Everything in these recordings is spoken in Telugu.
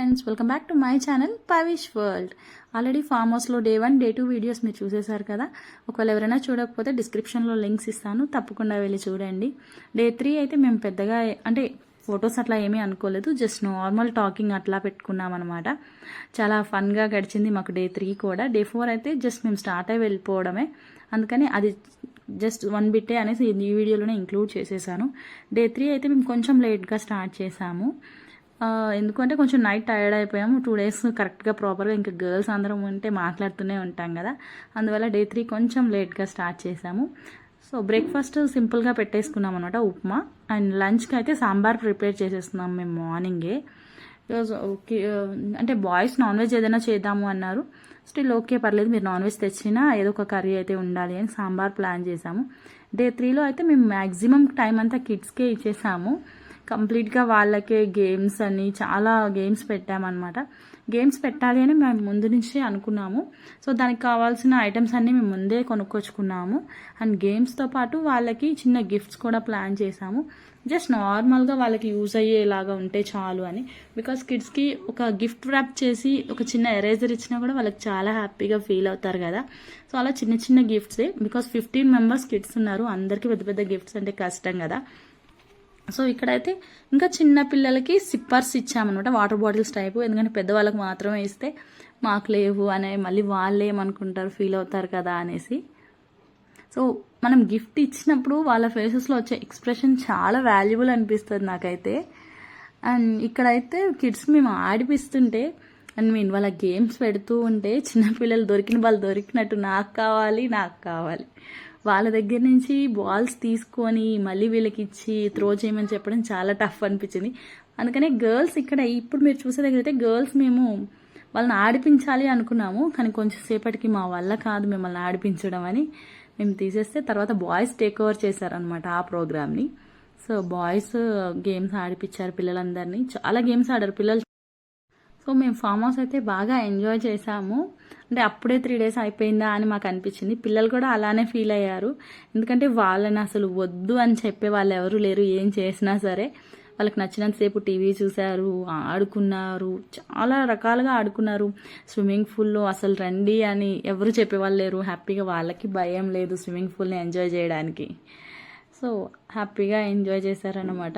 Friends, welcome back to my channel Pavish world. Already farm హౌస్లో డే 1 డే 2 వీడియోస్ మీరు చూసేశారు కదా. ఒకవేళ ఎవరైనా చూడకపోతే డిస్క్రిప్షన్లో లింక్స్ ఇస్తాను, తప్పకుండా వెళ్ళి చూడండి. డే 3 అయితే మేము పెద్దగా అంటే ఫొటోస్ అట్లా ఏమీ అనుకోలేదు, జస్ట్ నార్మల్ టాకింగ్ అట్లా పెట్టుకున్నాం అనమాట. చాలా ఫన్గా గడిచింది మాకు డే 3 కూడా. డే 4 అయితే జస్ట్ మేము స్టార్ట్ అయ్యి వెళ్ళిపోవడమే, అందుకని అది జస్ట్ 1 బిట్టే అనేసి ఈ వీడియోలోనే ఇంక్లూడ్ చేసేసాను. డే 3 అయితే మేము కొంచెం లేట్గా స్టార్ట్ చేసాము, ఎందుకంటే కొంచెం నైట్ టైర్డ్ అయిపోయాము. 2 డేస్ కరెక్ట్గా ప్రాపర్గా ఇంకా గర్ల్స్ అందరం ఉంటే మాట్లాడుతూనే ఉంటాం కదా, అందువల్ల డే 3 కొంచెం లేట్గా స్టార్ట్ చేసాము. సో బ్రేక్ఫాస్ట్ సింపుల్గా పెట్టేసుకున్నాం అనమాట, ఉప్మా. అండ్ లంచ్కి అయితే సాంబార్ ప్రిపేర్ చేసేస్తున్నాం మేము మార్నింగే. ఓకే, అంటే బాయ్స్ నాన్ వెజ్ ఏదైనా చేద్దాము అన్నారు. స్టిల్ ఓకే, పర్లేదు, మీరు నాన్ వెజ్ తెచ్చినా ఏదో ఒక కర్రీ అయితే ఉండాలి అని సాంబార్ ప్లాన్ చేసాము. డే 3లో అయితే మేము మ్యాక్సిమం టైం అంతా కిడ్స్కే ఇచ్చేసాము. కంప్లీట్గా వాళ్ళకే గేమ్స్ అని చాలా గేమ్స్ పెట్టామన్నమాట. గేమ్స్ పెట్టాలి అని మేము ముందు నుంచి అనుకున్నాము. సో దానికి కావాల్సిన ఐటమ్స్ అన్నీ మేము ముందే కొనుక్కొచ్చుకున్నాము. అండ్ గేమ్స్తో పాటు వాళ్ళకి చిన్న గిఫ్ట్స్ కూడా ప్లాన్ చేసాము. జస్ట్ నార్మల్గా వాళ్ళకి యూజ్ అయ్యేలాగా ఉంటే చాలు అని. బికాస్ కిడ్స్కి ఒక గిఫ్ట్ ర్యాప్ చేసి ఒక చిన్న ఎరేజర్ ఇచ్చినా కూడా వాళ్ళకి చాలా హ్యాపీగా ఫీల్ అవుతారు కదా. సో అలా చిన్న చిన్న గిఫ్ట్సే, బికాస్ 15 మెంబర్స్ కిడ్స్ ఉన్నారు, అందరికీ పెద్ద పెద్ద గిఫ్ట్స్ అంటే కష్టం కదా. సో ఇక్కడైతే ఇంకా చిన్న పిల్లలకి సిప్పర్స్ ఇచ్చామన్నమాట, వాటర్ బాటిల్స్ టైపు. ఎందుకంటే పెద్దవాళ్ళకి మాత్రమే ఇస్తే మాకు లేవు అనే మళ్ళీ వాళ్ళు ఏమనుకుంటారు, ఫీల్ అవుతారు కదా అనేసి. సో మనం గిఫ్ట్ ఇచ్చినప్పుడు వాళ్ళ ఫేసెస్లో వచ్చే ఎక్స్ప్రెషన్ చాలా వాల్యుబుల్ అనిపిస్తుంది నాకైతే. అండ్ ఇక్కడైతే కిడ్స్ మేము ఆడిపిస్తుంటే అండ్ మేము వాళ్ళ గేమ్స్ పెడుతూ ఉంటే చిన్నపిల్లలు దొరికిన వాళ్ళు దొరికినట్టు నాకు కావాలి నాకు కావాలి, వాళ్ళ దగ్గర నుంచి బాల్స్ తీసుకొని మళ్ళీ వీళ్ళకి ఇచ్చి త్రో చేయమని చెప్పడం చాలా టఫ్ అనిపించింది. అందుకనే గర్ల్స్ ఇక్కడ ఇప్పుడు మీరు చూసే దగ్గర అయితే గర్ల్స్ మేము వాళ్ళని ఆడిపించాలి అనుకున్నాము, కానీ కొంచెం సేపటికి మా వల్ల కాదు మిమ్మల్ని ఆడిపించడం అని మేము తీసేస్తే తర్వాత బాయ్స్ టేక్ ఓవర్ చేశారనమాట ఆ ప్రోగ్రామ్ని. సో బాయ్స్ గేమ్స్ ఆడిపించారు పిల్లలందరినీ, చాలా గేమ్స్ ఆడారు పిల్లలు. సో మేము ఫామ్ హౌస్ అయితే బాగా ఎంజాయ్ చేసాము. అంటే అప్పుడే 3 డేస్ అయిపోయిందా అని మాకు అనిపించింది. పిల్లలు కూడా అలానే ఫీల్ అయ్యారు, ఎందుకంటే వాళ్ళని అసలు వద్దు అని చెప్పే వాళ్ళు ఎవరు లేరు. ఏం చేసినా సరే వాళ్ళకి నచ్చినంతసేపు టీవీ చూశారు, ఆడుకున్నారు, చాలా రకాలుగా ఆడుకున్నారు. స్విమ్మింగ్ పూల్లో అసలు రండి అని ఎవరు చెప్పేవాళ్ళు లేరు. హ్యాపీగా వాళ్ళకి భయం లేదు స్విమ్మింగ్ పూల్ని ఎంజాయ్ చేయడానికి. సో హ్యాపీగా ఎంజాయ్ చేశారనమాట.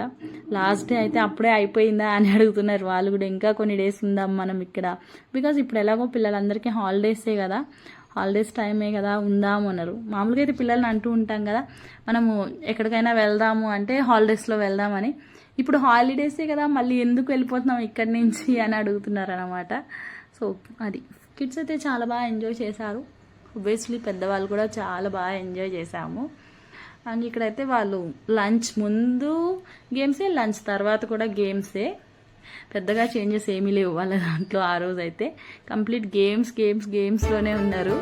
లాస్ట్ డే అయితే అప్పుడే అయిపోయిందా అని అడుగుతున్నారు వాళ్ళు కూడా, ఇంకా కొన్ని డేస్ ఉందాం మనం ఇక్కడ, బికాజ్ ఇప్పుడు ఎలాగో పిల్లలందరికీ హాలిడేసే కదా, హాలిడేస్ టైమే కదా, ఉందాము అన్నారు. మామూలుగా అయితే పిల్లల్ని అంటూ ఉంటాం కదా మనము ఎక్కడికైనా వెళ్దాము అంటే హాలిడేస్లో వెళ్దామని. ఇప్పుడు హాలిడేసే కదా, మళ్ళీ ఎందుకు వెళ్ళిపోతున్నాం ఇక్కడి నుంచి అని అడుగుతున్నారు అనమాట. సో అది కిడ్స్ అయితే చాలా బాగా ఎంజాయ్ చేశారు. ఒబ్వియస్లీ పెద్దవాళ్ళు కూడా చాలా బాగా ఎంజాయ్ చేశాము. అండ్ ఇక్కడైతే వాళ్ళు లంచ్ ముందు గేమ్సే, లంచ్ తర్వాత కూడా గేమ్సే, పెద్దగా చేంజెస్ ఏమీ లేవు వాళ్ళ దాంట్లో. ఆ రోజు అయితే కంప్లీట్ గేమ్స్లోనే ఉన్నారు.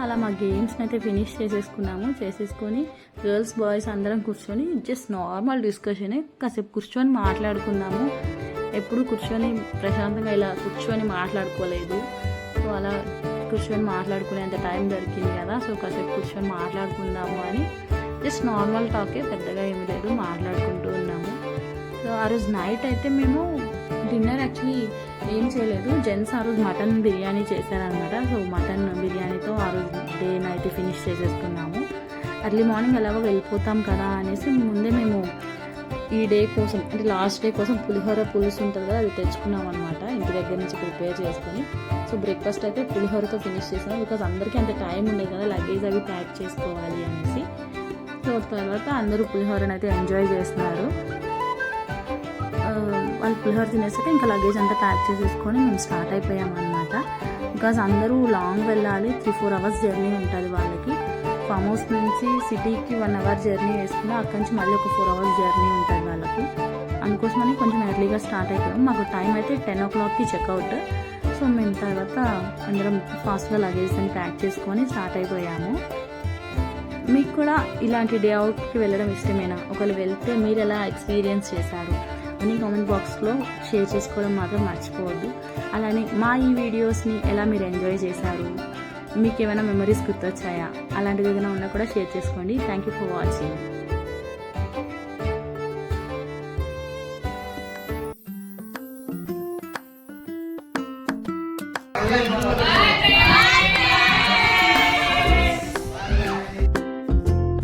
అలా మా గేమ్స్ని అయితే ఫినిష్ చేసేసుకొని గర్ల్స్ బాయ్స్ అందరం కూర్చొని జస్ట్ నార్మల్ డిస్కషనే కాసేపు కూర్చొని మాట్లాడుకున్నాము. ఎప్పుడు కూర్చొని ప్రశాంతంగా ఇలా కూర్చొని మాట్లాడుకోలేదు. సో అలా కూర్చొని మాట్లాడుకునేంత టైం దొరికింది కదా, సో కాసేపు కూర్చొని మాట్లాడుకుందాము అని జస్ట్ నార్మల్ టాకే, పెద్దగా ఏమీ లేదు, మాట్లాడుకుంటూ ఉన్నాము. సో ఆ రోజు నైట్ అయితే మేము డిన్నర్ యాక్చువల్లీ ఏం చేయలేదు. జెంట్స్ ఆ రోజు మటన్ బిర్యానీ చేశారనమాట. సో మటన్ బిర్యానీతో ఆ రోజు డే నైట్ ఫినిష్ చేసేసుకున్నాము. ఎర్లీ మార్నింగ్ ఎలాగో వెళ్ళిపోతాం కదా అనేసి ముందే మేము ఈ డే కోసం, అంటే లాస్ట్ డే కోసం పులిహోర పులుసు ఉంటుంది కదా, అది తెచ్చుకున్నాం అనమాట ఇంటి దగ్గర నుంచి ప్రిపేర్ చేసుకొని. సో బ్రేక్ఫాస్ట్ అయితే పులిహోరతో ఫినిష్ చేసాము, బికాజ్ అందరికీ అంత టైం ఉండేది కదా లగేజ్ అవి ప్యాక్ చేసుకోవాలి అనేసి. సో తర్వాత అందరూ పులిహోరని అయితే ఎంజాయ్ చేస్తున్నారు. వాళ్ళు పులిహోర తినేసాక ఇంకా లగేజ్ అంతా ప్యాక్ చేసేసుకొని మేము స్టార్ట్ అయిపోయామన్నమాట. బికాజ్ అందరూ లాంగ్ వెళ్ళాలి, 3-4 అవర్స్ జర్నీ ఉంటుంది వాళ్ళకి. ఫామ్ హౌస్ నుంచి సిటీకి 1 అవర్ జర్నీ వేసుకుని అక్కడి నుంచి మళ్ళీ ఒక 4 అవర్స్ జర్నీ ఉంటుంది వాళ్ళకి. అందుకోసమని కొంచెం ఎర్లీగా స్టార్ట్ అయిపోయాం. మాకు టైం అయితే 10 o'clockకి చెక్అవుట్. సో మేము తర్వాత అందరం ఫాస్ట్గా లగేజ్ అని ప్యాక్ చేసుకొని స్టార్ట్ అయిపోయాము. మీకు కూడా ఇలాంటి డే అవుట్కి వెళ్ళడం ఇష్టమేనా? ఒకవేళ వెళ్తే మీరు ఎలా ఎక్స్పీరియన్స్ చేశారు అని కామెంట్ బాక్స్లో షేర్ చేసుకోవడం మాత్రం మర్చిపోవద్దు. అలానే మా ఈ వీడియోస్ని ఎలా మీరు ఎంజాయ్ చేశారు, మీకు ఏమైనా మెమరీస్ గుర్తొచ్చాయా, అలాంటిది ఏదైనా ఉన్నా కూడా షేర్ చేసుకోండి. Thank you for watching.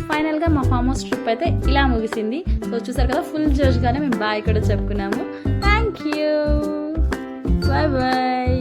ఫైనల్గా మా ఫామ్ హౌస్ ట్రిప్ అయితే ఇలా ముగిసింది. సో చూసారు కదా, ఫుల్ జోష్గానే మేము బాయ్ కూడా చెప్పుకున్నాము. Thank you, bye bye.